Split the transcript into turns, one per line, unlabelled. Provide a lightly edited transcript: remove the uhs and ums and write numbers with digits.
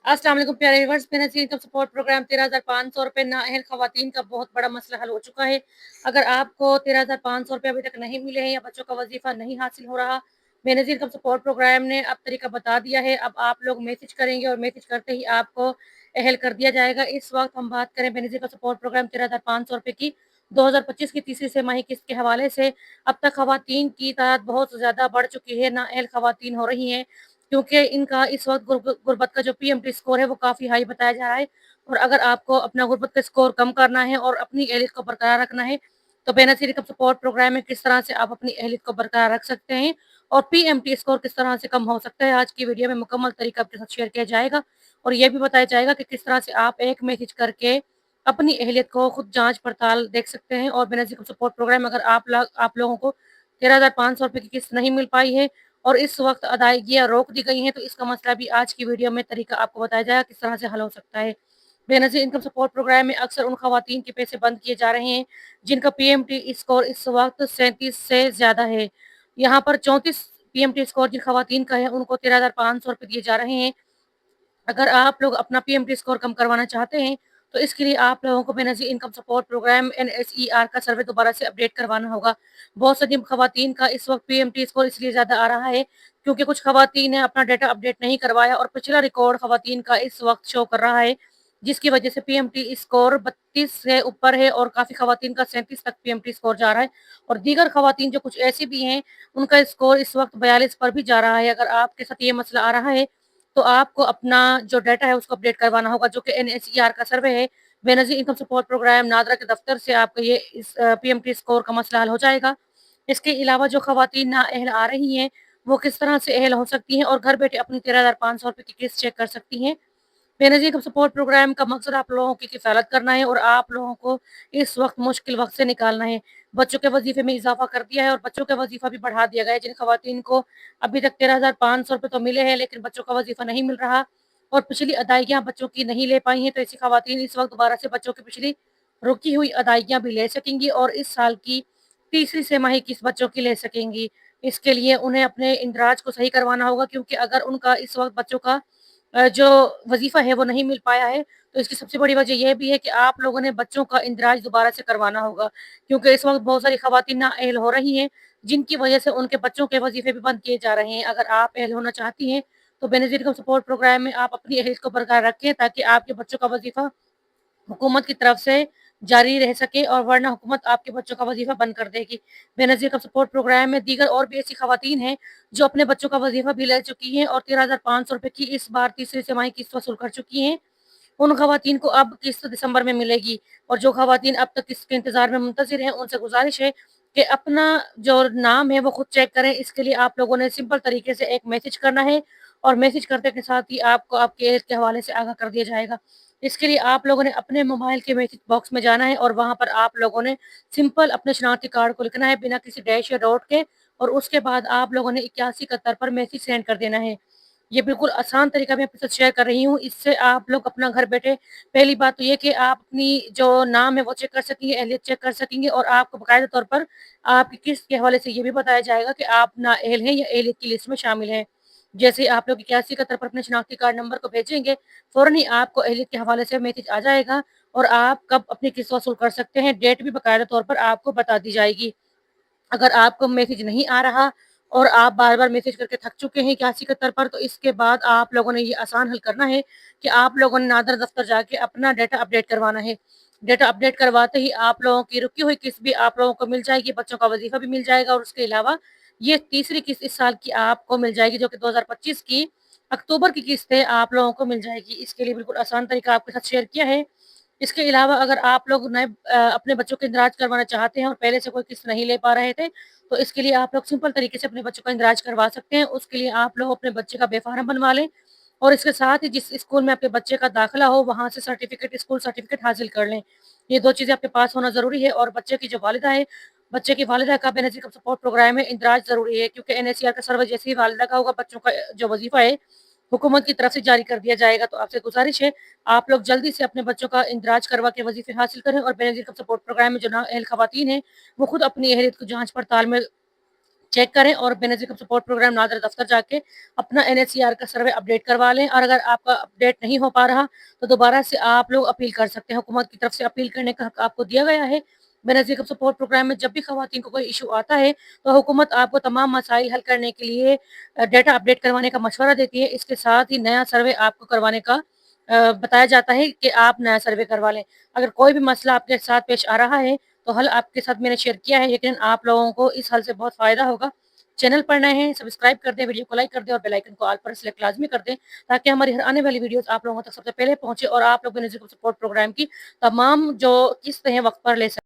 अस्सलाम वालेकुम प्यारे viewers, Benazir income support program 13,500 रुपए नाअहल ख़वातीन का बहुत बड़ा मसला हल हो चुका है। अगर आपको 13,500 रुपए अभी तक नहीं मिले हैं या बच्चों का वजीफ़ा नहीं हासिल हो रहा, बेनज़ीर इनकम सपोर्ट प्रोग्राम ने अब तरीका बता दिया है। अब आप लोग मैसेज करेंगे और मैसेज करते ही आपको अहल कर दिया जाएगा। इस वक्त हम बात करें बेनज़ीर इनकम सपोर्ट प्रोग्राम 13,500 रुपए की 2025 की तीसरी तिमाही किस्त के हवाले से। अब तक ख़वातीन की तादाद बहुत ज़्यादा बढ़ चुकी है, नाअहल ख़वातीन हो रही हैं, क्योंकि इनका इस वक्त गुर्बत का जो पीएमटी स्कोर है वो काफ़ी हाई बताया जा रहा है। और अगर आपको अपना गुर्बत का स्कोर कम करना है और अपनी अहलियत को बरकरार रखना है, तो बेनज़ीर इनकम सपोर्ट प्रोग्राम में किस तरह से आप अपनी अहलियत को बरकरार रख सकते हैं और पीएमटी स्कोर किस तरह से कम हो सकता है, आज की वीडियो में मुकम्मल तरीका आपके साथ शेयर किया जाएगा। और ये भी बताया जाएगा कि किस तरह से आप एक मैसेज करके अपनी अहलियत को खुद जांच पड़ताल देख सकते हैं। और बेनज़ीर इनकम सपोर्ट प्रोग्राम अगर आप लोगों को 13,500 रुपए की किस्त नहीं मिल पाई है और इस वक्त अदायगियाँ रोक दी गई हैं, तो इसका मसला भी आज की वीडियो में तरीका आपको बताया जाएगा किस तरह से हल हो सकता है। बेनज़ीर इनकम सपोर्ट प्रोग्राम में अक्सर उन खवातीन के पैसे बंद किए जा रहे हैं जिनका पीएमटी स्कोर इस वक्त 37 से ज़्यादा है। यहाँ पर 34 पीएमटी स्कोर जिन खवातीन का है उनको 13,500 रुपए दिए जा रहे हैं। अगर आप लोग अपना पीएमटी स्कोर कम करवाना चाहते हैं, तो इसके लिए आप लोगों को बेनज़ीर इनकम सपोर्ट प्रोग्राम एनएसईआर का सर्वे दोबारा से अपडेट करवाना होगा। बहुत सारी खवातीन का इस वक्त पीएमटी स्कोर इसलिए ज़्यादा आ रहा है क्योंकि कुछ खवातीन ने अपना डेटा अपडेट नहीं करवाया और पिछला रिकॉर्ड खवातीन का इस वक्त शो कर रहा है, जिसकी वजह से पीएमटी स्कोर 32 से ऊपर है और काफ़ी खवातीन का 37 तक पीएमटी स्कोर जा रहा है। और दीगर खवातीन जो कुछ ऐसी भी हैं, उनका स्कोर इस वक्त 42 पर भी जा रहा है। अगर आपके साथ ये मसला आ रहा है, तो आपको अपना जो डाटा है उसको अपडेट करवाना होगा, जो कि एनएचईआर का सर्वे है। Benazir income support program NADRA के दफ्तर से आपका ये इस पीएमटी स्कोर का मसला हल हो जाएगा। इसके अलावा जो खवातीन नाअहल आ रही हैं, वो किस तरह से अहल हो सकती हैं और घर बैठे अपनी 13,500 रुपए की किस्त चेक कर सकती हैं। बेनज़ीर का सपोर्ट प्रोग्राम का मकसद आप लोगों की किफ़ालत करना है और आप लोगों को इस वक्त मुश्किल वक्त से निकालना है। बच्चों के वजीफे में इजाफा कर दिया है और बच्चों का वजीफा भी बढ़ा दिया गया है। जिन खवातीन को अभी तक 13,500 रुपए तो मिले हैं, लेकिन बच्चों का वजीफा नहीं मिल रहा और पिछली अदायगियाँ बच्चों की नहीं ले पाई हैं, तो ऐसी खवातीन इस वक्त दोबारा से बच्चों की पिछली रुकी हुई अदायगियाँ भी ले सकेंगी और इस साल की तीसरी तिमाही किस्त बच्चों की ले सकेंगी। इसके लिए उन्हें अपने इंदराज को सही करवाना होगा, क्योंकि अगर उनका इस वक्त बच्चों का जो वजीफ़ा है वो नहीं मिल पाया है, तो इसकी सबसे बड़ी वजह ये भी है कि आप लोगों ने बच्चों का इंदराज दोबारा से करवाना होगा, क्योंकि इस वक्त बहुत सारी खवातीन नाअहल हो रही हैं, जिनकी वजह से उनके बच्चों के वजीफ़े भी बंद किए जा रहे हैं। अगर आप अहल होना चाहती हैं, तो बेनज़ीर का सपोर्ट प्रोग्राम में आप अपनी अहलियत को बरकरार रखें, ताकि आपके बच्चों का वजीफ़ा हुकूमत की तरफ से जारी रह सके और वरना हुकूमत आपके बच्चों का वजीफा बंद कर देगी। बेनज़ीर का सपोर्ट प्रोग्राम में दीगर और भी ऐसी खवातीन हैं जो अपने बच्चों का वजीफा भी ले चुकी हैं और 13,500 रुपए की इस बार तीसरी तिमाही किस्त वसूल कर चुकी हैं। उन खवातीन को अब किस्त दिसंबर में मिलेगी और जो खवातीन अब तक किस्त के इंतजार में मुंतज़िर हैं, उनसे गुजारिश है कि अपना जो नाम है वो खुद चेक करें। इसके लिए आप लोगों ने सिंपल तरीके से एक मैसेज करना है और मैसेज करने के साथ ही आपको आपके एज के हवाले से आगाह कर दिया जाएगा। इसके लिए आप लोगों ने अपने मोबाइल के मैसेज बॉक्स में जाना है और वहाँ पर आप लोगों ने सिंपल अपने शनाख्ती कार्ड को लिखना है बिना किसी डैश या डॉट के, और उसके बाद आप लोगों ने 8171 पर मैसेज सेंड कर देना है। ये बिल्कुल आसान तरीका मैं आपके साथ शेयर कर रही हूँ। इससे आप लोग अपना घर बैठे, पहली बात तो ये कि आप अपनी जो नाम है वो चेक कर सकेंगे, अहलियत चेक कर सकेंगे और आपको बाकायदा तौर पर आपकी किस्त के हवाले से ये भी बताया जाएगा कि आप नाअहल हैं या अहलियत की लिस्ट में शामिल हैं। जैसे ही आप लोग 8171 पर अपने शनाख्ती कार्ड नंबर को भेजेंगे, फ़ौरन ही आपको अहलियत के हवाले से मैसेज आ जाएगा और आप कब अपनी किस्त वसूल कर सकते हैं, डेट भी बाकायदा तौर पर आपको बता दी जाएगी। अगर आपको मैसेज नहीं आ रहा और आप बार-बार मैसेज करके थक चुके हैं 8171 पर, तो इसके बाद आप लोगों ने ये आसान हल करना है कि आप लोगों ने नादर दफ्तर जाके अपना डाटा अपडेट करवाना है। डाटा अपडेट करवाते ही आप लोगों की रुकी हुई किस्त भी आप लोगों को मिल जाएगी, बच्चों का वजीफा भी मिल जाएगा और उसके अलावा ये तीसरी किस्त इस साल की आपको मिल जाएगी, जो कि 2025 की अक्टूबर की किस्त है, आप लोगों को मिल जाएगी। इसके लिए बिल्कुल आसान तरीका आपके साथ शेयर किया है। इसके अलावा अगर आप लोग नए अपने बच्चों का इंदराज करवाना चाहते हैं और पहले से कोई किस्त नहीं ले पा रहे थे, तो इसके लिए आप लोग सिंपल तरीके से अपने बच्चों का इंदराज करवा सकते हैं। उसके लिए आप लोग अपने बच्चे का बेफ़ार्म बनवा लें और इसके साथ ही जिस स्कूल में आपके बच्चे का दाखिला हो, वहाँ से सर्टिफ़िकेट, स्कूल सर्टिफ़िकेट हासिल कर लें। ये 2 चीज़ें आपके पास होना ज़रूरी है और बच्चे की जो वालिदा है, बच्चे की वालिदा का बेनज़ीर का सपोर्ट प्रोग्राम में इंदराज ज़रूरी है, क्योंकि एनएचसीआर का सर्वे जैसे ही वालिदा का होगा, बच्चों का जो वज़ीफ़ा है, हुकूमत की तरफ से जारी कर दिया जाएगा। तो आपसे गुज़ारिश है, आप लोग जल्दी से अपने बच्चों का इंदराज करवा के वज़ीफ़े हासिल करें और बेनज़ीर का सपोर्ट प्रोग्राम में जो नाअहल ख़वातीन हैं, वो खुद अपनी अहलियत को जाँच-पड़ताल में चेक करें और बेनज़ीर कप सपोर्ट प्रोग्राम नाज़र दफ्तर जाके अपना एनएचसीआर का सर्वे अपडेट करवा लें। और अगर आपका अपडेट नहीं हो पा रहा तो दोबारा से आप लोग अपील कर सकते हैं। हुकूमत की तरफ से अपील करने का हक आपको दिया गया है। बेनज़ीर कप सपोर्ट प्रोग्राम में जब भी खवातीन को कोई इशू आता है तो हुकूमत आपको तमाम मसाइल हल करने के लिए डेटा अपडेट करवाने का मशवरा देती है। इसके साथ ही नया सर्वे आपको करवाने का बताया जाता है कि आप नया सर्वे करवा लें। अगर कोई भी मसला आपके साथ पेश आ रहा है तो हल आपके साथ मैंने शेयर किया है, लेकिन आप लोगों को इस हल से बहुत फ़ायदा होगा। चैनल पर नए हैं, सब्सक्राइब कर दें, वीडियो को लाइक कर दें और बेल आइकन को ऑल पर सेलेक्ट लाज़मी कर दें, ताकि हमारी हर आने वाली वीडियोज़ आप लोगों तक सबसे पहले पहुँचे और आप लोग बेनज़ीर कप सपोर्ट प्रोग्राम की तमाम जो किस्तें हैं वक़्त पर ले सकें।